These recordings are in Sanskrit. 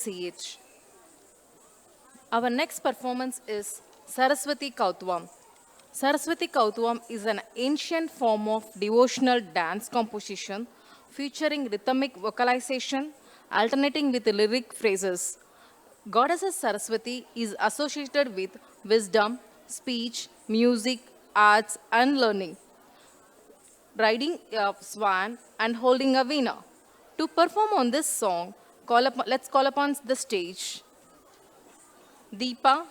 CH. Our next performance is Saraswati Kautvam. Saraswati Kautvam is an ancient form of devotional dance composition featuring rhythmic vocalization alternating with lyric phrases. Goddess Saraswati is associated with wisdom, speech, music, arts, and learning, riding a swan and holding a veena. To perform on this song, let's call upon the stage Deepa,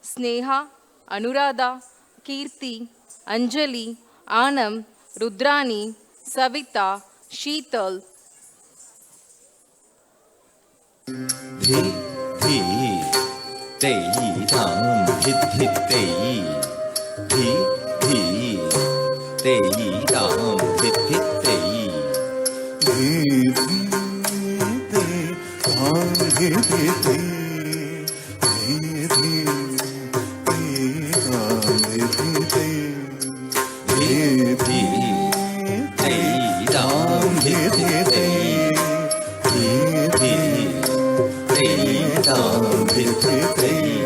Sneha, Anuradha, Kirti, Anjali, Anam, Rudrani, Savita, Sheetal. धी धी तेयी तां धिद्धि तेयी धी धी तेयी तां धिद्धि तेयी धी धी ते तां धिद्धि ते धी धी ते तां धिद्धि ते धी धी तेयी तां धिद्धि तेयी धी धी तेयी तां धिद्धि तेयी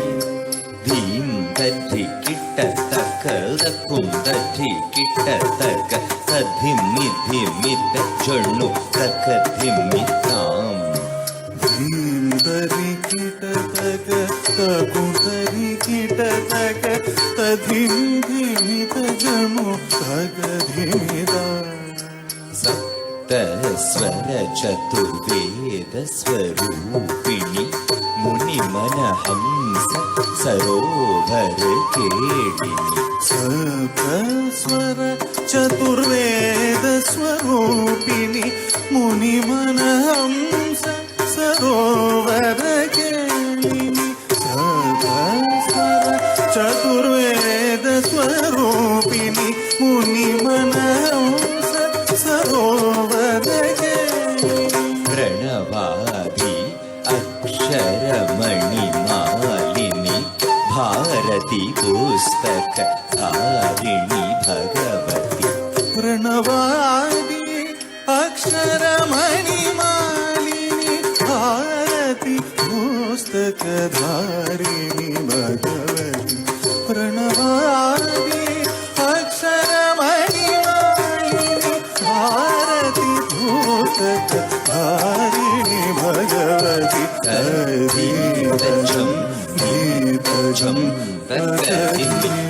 धीं तद्धि किट्ट तक तक्कुं तद्धि किट्ट तक तद्धिमि धिमित जण्णु तक धिमिताम् धीं तरि किट तक तकुं तरि किट तक तधिं धिमित जणु तक धिमिता सप्तस्वर चतुर्वेद स्वरूपिणि मुनिमनहंस सरोवर केडिनि सप्तस्वर चतुर्वेद स्वरूपिणि मुनिमनहंस सरोवर केलिनि सप्तस्वर चतुर्वेद स्वरूपिणि मुनिमनहंस सरोवर केलिनि प्रणवादि अक्षरमणिमालिनि भारती पुस्तक धारिणि भगवति प्रणवादि अक्षरमणिमालिनि भारती पुस्तकधारिणि भगवति प्रणवादि अक्षरमणिमालिनि भारती पुस्तकधारिणि भगवति तद्धीतजं धीतजं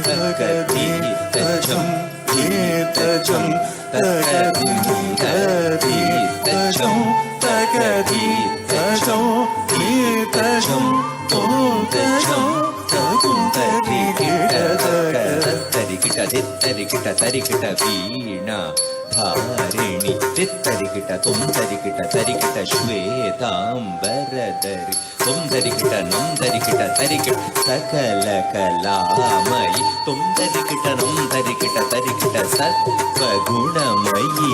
तकधीतजं धीतजं तकधीतजं तकधीतजं धीतजं तोंतजं तरिकिट तरिकिट वीणा धारिणि तित्तरिकिट तुं तरिकिट तरिकिट श्वेतांबरधरि तुं तरिकिट नं तरिकिट तरिकिट सकल कलामयि तुं तरिकिट नं तरिकिट तरिकिट सत्त्वगुणमयि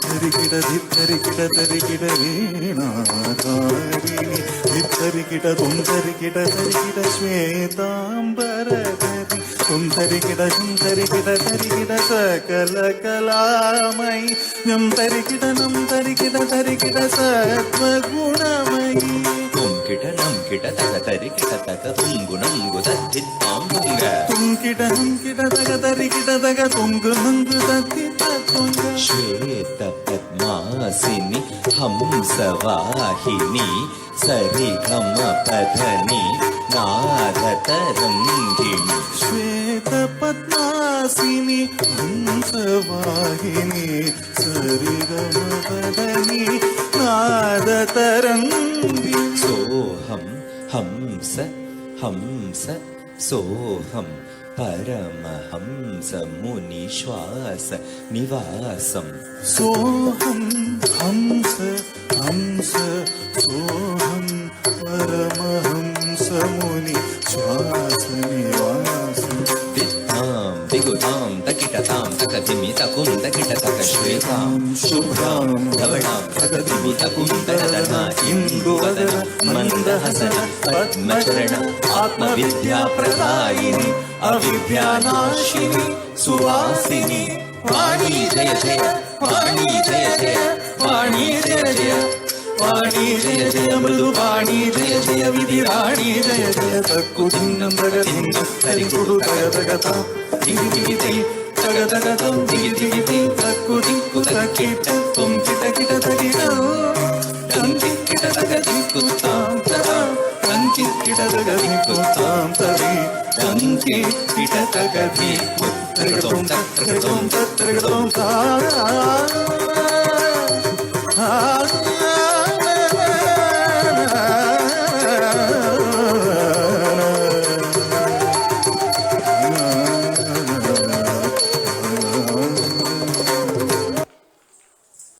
तरिकिट धित्तरिकिट तरिकिट वीणाधारिणि धित्तरिकिट तुं तरिकिट तरिकिट श्वेतांबरधरि तुं तरिकिट झं तरिकिट तरिकिट सकलकलामयि ञं तरिकिट नं तरिकिट तरिकिट सत्त्वगुणमयि तुं किट नं किट तक तरिकिट तक तुं गुणं गुदद्धित्तां तुङ्ग तुं किट नं किट तक तरिकिट तक तुङ्ग नङ्ग तत्तित्तुङ्ग श्वेतपद्मासिनि हंसवाहिनि सरिगमपधनि नादतरङ्गिणि श्वेतपद्मासिनि हंसवाहिनि सरिगमपदनि नादतरङ्गिनि सोऽहं हंस हंस सोऽहं परमहंसमुनिश्वास निवासम् सोऽहं हंस हंस सोऽहं परमहंसमुनि श्वासनिवासम् दित्तां दिगुतां तकिटतां तकधिमितकुं तकिटतक श्वेतां शुभ्रां धवणां तकधिमितकुं तकधर्मा इन्दुवदन मन्दहसन पद्मचरण आत्मविद्याप्रदायिनि अविद्यानाशिनि सुवासिनि वाणी जय जय वाणी जय जय वाणी जय जय ವಾಣಿ ಜಯ ಜಯ ಮೃದು ವಾಣಿ ಜಯ ಜಯ ವಿಧಿ ರಾಣಿ ಜಯ ಜಯ ತಕ್ಕು ಧಿನ್ನಂ ತಗ ಧಿನ್ನಂ ತರಿ ಕುಡು ತಗ ತಗತ ದಿಗಿ ದಿಗಿ ದಿ ತಗ ತಗತಂ ದಿಗಿ ದಿಗಿ ದಿ ತಕ್ಕು ದಿಕ್ಕು ತಕ್ಕಿಟ ತುಂ ಕಿಟ ಕಿಟ ತಗಿಟ ತಂಕಿ ಕಿಟ ತಗ ದಿಕ್ಕು ತಾಂ ತರ ತಂಕಿ ಕಿಟ ತಗ ದಿಕ್ಕು ತಾಂ ತರಿ ತಂಕಿ ಕಿಟ ತಗ ದಿಕ್ಕು ತಗತಂ ತಗತಂ ತಗತಂ ತಾ